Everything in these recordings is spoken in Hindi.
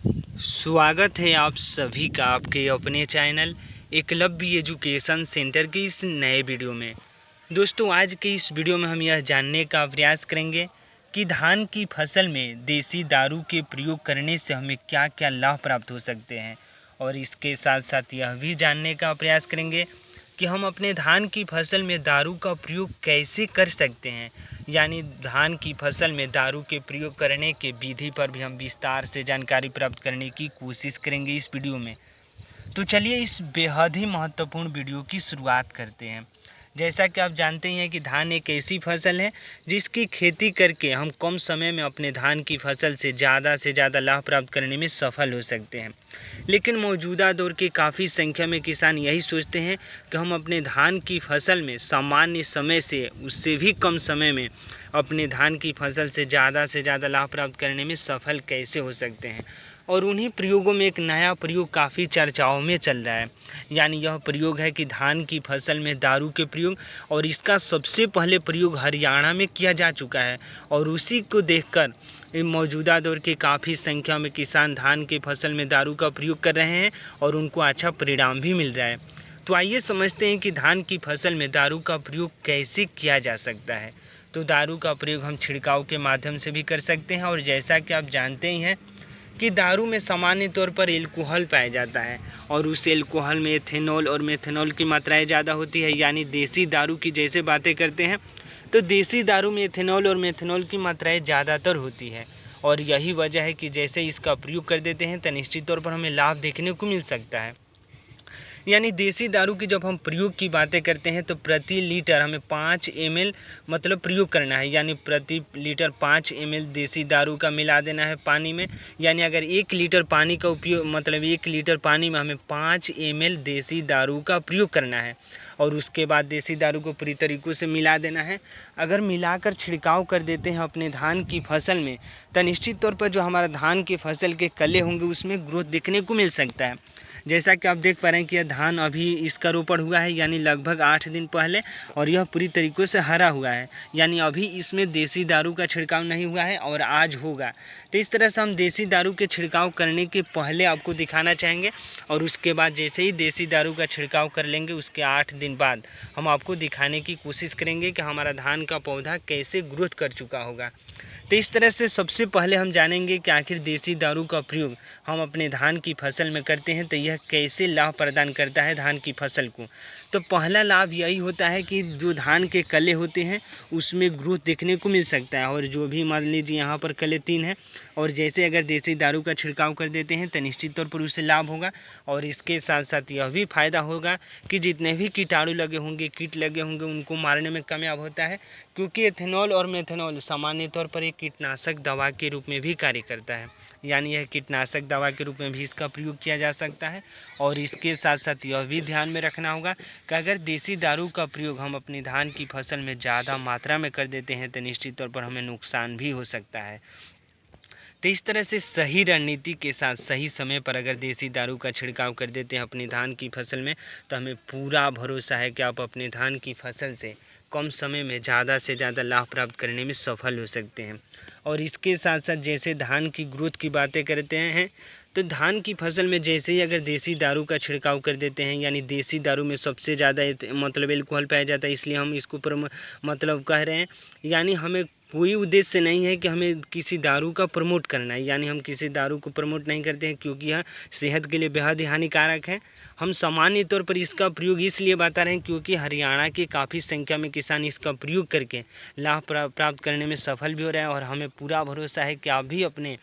स्वागत है आप सभी का आपके अपने चैनल एकलव्य एजुकेशन सेंटर के इस नए वीडियो में। दोस्तों, आज के इस वीडियो में हम यह जानने का प्रयास करेंगे कि धान की फसल में देसी दारू के प्रयोग करने से हमें क्या क्या लाभ प्राप्त हो सकते हैं, और इसके साथ साथ यह भी जानने का प्रयास करेंगे कि हम अपने धान की फसल में दारू का प्रयोग कैसे कर सकते हैं। यानी धान की फसल में दारू के प्रयोग करने के विधि पर भी हम विस्तार से जानकारी प्राप्त करने की कोशिश करेंगे इस वीडियो में। तो चलिए इस बेहद ही महत्वपूर्ण वीडियो की शुरुआत करते हैं। जैसा कि आप जानते हैं कि धान एक ऐसी फसल है जिसकी खेती करके हम कम समय में अपने धान की फसल से ज़्यादा लाभ प्राप्त करने में सफल हो सकते हैं। लेकिन मौजूदा दौर के काफ़ी संख्या में किसान यही सोचते हैं कि हम अपने धान की फसल में सामान्य समय से उससे भी कम समय में अपने धान की फसल से ज़्यादा लाभ प्राप्त करने में सफल कैसे हो सकते हैं। और उन्हीं प्रयोगों में एक नया प्रयोग काफ़ी चर्चाओं में चल रहा है। यानी यह प्रयोग है कि धान की फसल में दारू के प्रयोग, और इसका सबसे पहले प्रयोग हरियाणा में किया जा चुका है। और उसी को देखकर मौजूदा दौर के काफ़ी संख्या में किसान धान की फसल में दारू का प्रयोग कर रहे हैं और उनको अच्छा परिणाम भी मिल रहा है। तो आइए समझते हैं कि धान की फसल में दारू का प्रयोग कैसे किया जा सकता है। तो दारू का प्रयोग हम छिड़काव के माध्यम से भी कर सकते हैं, और जैसा कि आप जानते ही हैं कि दारू में सामान्य तौर पर एल्कोहल पाया जाता है, और उस एल्कोहल में एथेनॉल और मेथनॉल की मात्राएं ज़्यादा होती है। यानी देसी दारू की जैसे बातें करते हैं तो देसी दारू में एथेनॉल और मेथनॉल की मात्राएं ज़्यादातर होती है। और यही वजह है कि जैसे इसका प्रयोग कर देते हैं तो निश्चित तौर पर हमें लाभ देखने को मिल सकता है। यानी देसी दारू की जब हम प्रयोग की बातें करते हैं तो प्रति लीटर हमें 5 ml मतलब प्रयोग करना है। यानी प्रति लीटर 5 ml देसी दारू का मिला देना है पानी में। यानी अगर 1 लीटर पानी का उपयोग मतलब 1 लीटर पानी में हमें 5 ml देसी दारू का प्रयोग करना है, और उसके बाद देसी दारू को पूरी तरीक़ों से मिला देना है। अगर मिलाकर छिड़काव कर देते हैं अपने धान की फसल में तो निश्चित तौर पर जो हमारा धान की फसल के कले होंगे उसमें ग्रोथ देखने को मिल सकता है। जैसा कि आप देख पा रहे हैं कि यह धान अभी इसका रोपण हुआ है, यानी लगभग 8 दिन पहले, और यह पूरी तरीक़ों से हरा हुआ है। यानी अभी इसमें देसी दारू का छिड़काव नहीं हुआ है और आज होगा। तो इस तरह से हम देसी दारू के छिड़काव करने के पहले आपको दिखाना चाहेंगे, और उसके बाद जैसे ही देसी दारू का छिड़काव कर लेंगे उसके 8 दिन बाद हम आपको दिखाने की कोशिश करेंगे कि हमारा धान का पौधा कैसे ग्रोथ कर चुका होगा। तो इस तरह से सबसे पहले हम जानेंगे कि आखिर देसी दारू का प्रयोग हम अपने धान की फसल में करते हैं तो यह कैसे लाभ प्रदान करता है धान की फसल को। तो पहला लाभ यही होता है कि जो धान के कले होते हैं उसमें ग्रोथ देखने को मिल सकता है, और जो भी मान लीजिए यहाँ पर कले 3 हैं, और जैसे अगर देसी दारू का छिड़काव कर देते हैं तो निश्चित तौर पर उससे लाभ होगा। और इसके साथ साथ यह भी फ़ायदा होगा कि जितने भी कीटाणु लगे होंगे, कीट लगे होंगे, उनको मारने में कामयाब होता है, क्योंकि एथेनॉल और मेथनॉल सामान्य तौर पर एक कीटनाशक दवा के रूप में भी कार्य करता है। यानी यह कीटनाशक दवा के रूप में भी इसका प्रयोग किया जा सकता है। और इसके साथ साथ यह भी ध्यान में रखना होगा कि अगर देसी दारू का प्रयोग हम अपनी धान की फसल में ज़्यादा मात्रा में कर देते हैं तो निश्चित तौर पर हमें नुकसान भी हो सकता है। तो इस तरह से सही रणनीति के साथ सही समय पर अगर देसी दारू का छिड़काव कर देते हैं अपनी धान की फसल में तो हमें पूरा भरोसा है कि आप अपने धान की फसल से कम समय में ज़्यादा से ज़्यादा लाभ प्राप्त करने में सफल हो सकते हैं। और इसके साथ साथ जैसे धान की ग्रोथ की बातें करते हैं तो धान की फसल में जैसे ही अगर देसी दारू का छिड़काव कर देते हैं, यानी देसी दारू में सबसे ज़्यादा मतलब एल्कोहल पाया जाता है, इसलिए हम इसको मतलब कह रहे हैं। यानी हमें कोई उद्देश्य नहीं है कि हमें किसी दारू का प्रमोट करना है, यानी हम किसी दारू को प्रमोट नहीं करते हैं क्योंकि यह सेहत के लिए बेहद ही हानिकारक है। हम सामान्य तौर पर इसका प्रयोग इसलिए बता रहे हैं क्योंकि हरियाणा के काफ़ी संख्या में किसान इसका प्रयोग करके लाभ प्राप्त करने में सफल भी हो रहे हैं। और हमें पूरा भरोसा है कि आप भी अपने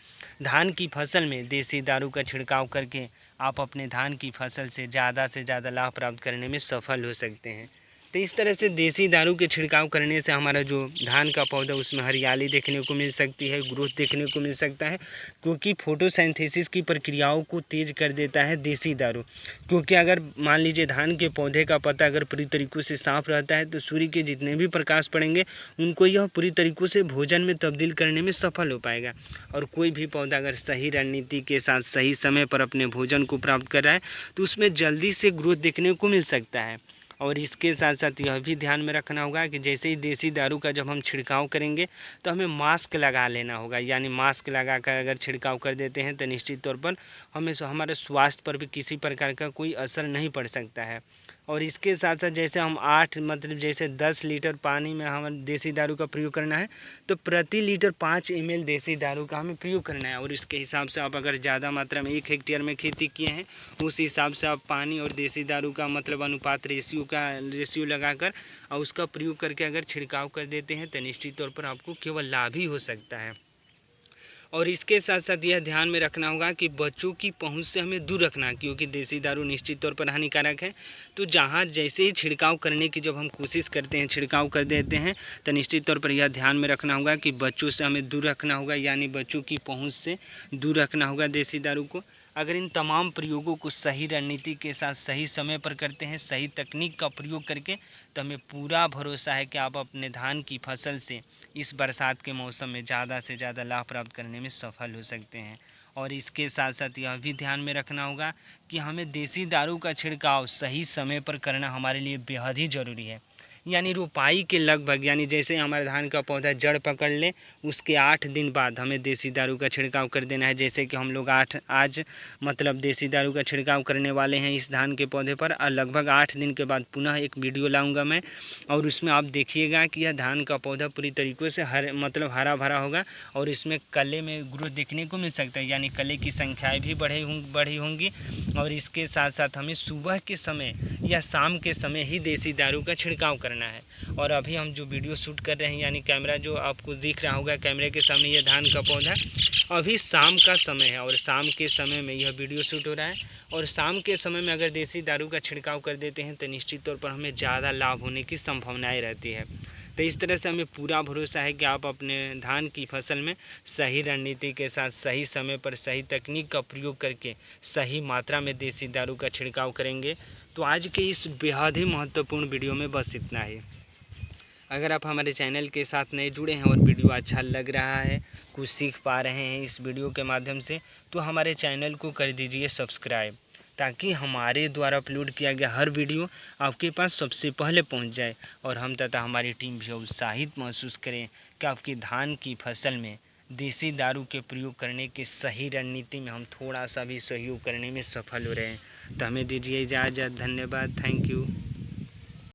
धान की फसल में देसी दारू का छिड़काव करके आप अपने धान की फसल से ज़्यादा लाभ प्राप्त करने में सफल हो सकते हैं। तो इस तरह से देसी दारू के छिड़काव करने से हमारा जो धान का पौधा उसमें हरियाली देखने को मिल सकती है, ग्रोथ देखने को मिल सकता है, क्योंकि फोटोसिंथेसिस की प्रक्रियाओं को तेज़ कर देता है देसी दारू। क्योंकि अगर मान लीजिए धान के पौधे का पत्ता अगर पूरी तरीक़ों से साफ़ रहता है तो सूर्य के जितने भी प्रकाश पड़ेंगे उनको यह पूरी तरीक़ों से भोजन में तब्दील करने में सफल हो पाएगा। और कोई भी पौधा अगर सही रणनीति के साथ सही समय पर अपने भोजन को प्राप्त कर रहा है तो उसमें जल्दी से ग्रोथ देखने को मिल सकता है। और इसके साथ साथ यह भी ध्यान में रखना होगा कि जैसे ही देसी दारू का जब हम छिड़काव करेंगे तो हमें मास्क लगा लेना होगा, यानी मास्क लगा कर अगर छिड़काव कर देते हैं तो निश्चित तौर पर हमें हमारे स्वास्थ्य पर भी किसी प्रकार का कोई असर नहीं पड़ सकता है। और इसके साथ साथ जैसे हम 8 मतलब जैसे 10 लीटर पानी में हमें देसी दारू का प्रयोग करना है तो प्रति लीटर 5 ml देसी दारू का हमें प्रयोग करना है। और इसके हिसाब से आप अगर ज़्यादा मात्रा में 1 हेक्टेयर में खेती किए हैं उस हिसाब से आप पानी और देसी दारू का मतलब अनुपात रेशियो लगाकर और उसका प्रयोग करके अगर छिड़काव कर देते हैं तो निश्चित तौर पर आपको केवल लाभ ही हो सकता है। और इसके साथ साथ यह ध्यान में रखना होगा कि बच्चों की पहुंच से हमें दूर रखना, क्योंकि देसी दारू निश्चित तौर पर हानिकारक है। तो जहां जैसे ही छिड़काव करने की जब हम कोशिश करते हैं, छिड़काव कर देते हैं तो निश्चित तौर पर यह ध्यान में रखना होगा कि बच्चों से हमें दूर रखना होगा, यानी बच्चों की पहुँच से दूर रखना होगा देसी दारू को। अगर इन तमाम प्रयोगों को सही रणनीति के साथ सही समय पर करते हैं, सही तकनीक का प्रयोग करके, तो हमें पूरा भरोसा है कि आप अपने धान की फसल से इस बरसात के मौसम में ज़्यादा से ज़्यादा लाभ प्राप्त करने में सफल हो सकते हैं। और इसके साथ साथ यह भी ध्यान में रखना होगा कि हमें देसी दारू का छिड़काव सही समय पर करना हमारे लिए बेहद ही ज़रूरी है। यानी रोपाई के लगभग, यानी जैसे हमारे धान का पौधा जड़ पकड़ ले उसके 8 दिन बाद हमें देसी दारू का छिड़काव कर देना है। जैसे कि हम लोग आज मतलब देसी दारू का छिड़काव करने वाले हैं इस धान के पौधे पर, और लगभग 8 दिन के बाद पुनः एक वीडियो लाऊंगा मैं, और उसमें आप देखिएगा कि यह धान का पौधा पूरी तरीक़े से हरा भरा होगा और इसमें कले में ग्रोथ देखने को मिल सकता है, यानी कले की संख्याएँ भी बढ़ी होंगी। और इसके साथ साथ हमें सुबह के समय या शाम के समय ही देसी दारू का छिड़काव करना है। और अभी हम जो वीडियो शूट कर रहे हैं, यानी कैमरा जो आपको दिख रहा होगा कैमरे के सामने, यह धान का पौधा अभी शाम का समय है और शाम के समय में यह वीडियो शूट हो रहा है। और शाम के समय में अगर देसी दारू का छिड़काव कर देते हैं तो निश्चित तौर पर हमें ज़्यादा लाभ होने की संभावनाएं रहती है। तो इस तरह से हमें पूरा भरोसा है कि आप अपने धान की फसल में सही रणनीति के साथ सही समय पर सही तकनीक का प्रयोग करके सही मात्रा में देसी दारू का छिड़काव करेंगे। तो आज के इस बेहद ही महत्वपूर्ण वीडियो में बस इतना ही। अगर आप हमारे चैनल के साथ नए जुड़े हैं और वीडियो अच्छा लग रहा है, कुछ सीख पा रहे हैं इस वीडियो के माध्यम से, तो हमारे चैनल को कर दीजिए सब्सक्राइब, ताकि हमारे द्वारा अपलोड किया गया हर वीडियो आपके पास सबसे पहले पहुंच जाए और हम तथा हमारी टीम भी उत्साहित महसूस करें कि आपकी धान की फसल में देसी दारू के प्रयोग करने की सही रणनीति में हम थोड़ा सा भी सहयोग करने में सफल हो रहे हैं। तो हमें दीजिए इजाज़त। धन्यवाद। Thank you.